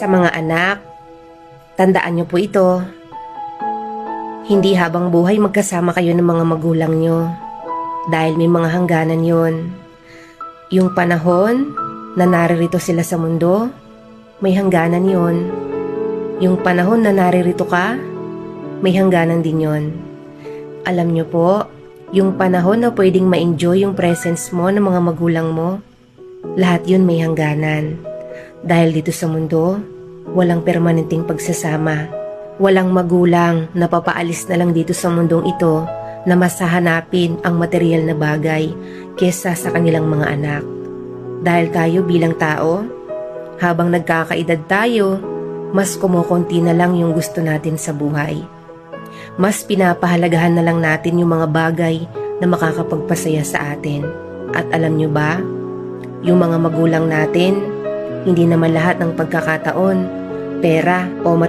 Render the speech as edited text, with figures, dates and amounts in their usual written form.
Sa mga anak, tandaan niyo po ito. Hindi habang buhay magkasama kayo ng mga magulang niyo dahil may mga hangganan yon. Yung panahon na naririto sila sa mundo, may hangganan yon. Yung panahon na naririto ka, may hangganan din yon. Alam niyo po, yung panahon na pwedeng ma-enjoy yung presence mo ng mga magulang mo, lahat yun may hangganan. Dahil dito sa mundo, walang permanenteng pagsasama. Walang magulang na papaalis na lang dito sa mundong ito na mas hahanapin ang material na bagay kesa sa kanilang mga anak. Dahil tayo bilang tao, habang nagkakaedad tayo, mas kumukunti na lang yung gusto natin sa buhay. Mas pinapahalagahan na lang natin yung mga bagay na makakapagpasaya sa atin. At alam nyo ba, yung mga magulang natin, hindi naman lahat ng pagkakataon, pera o material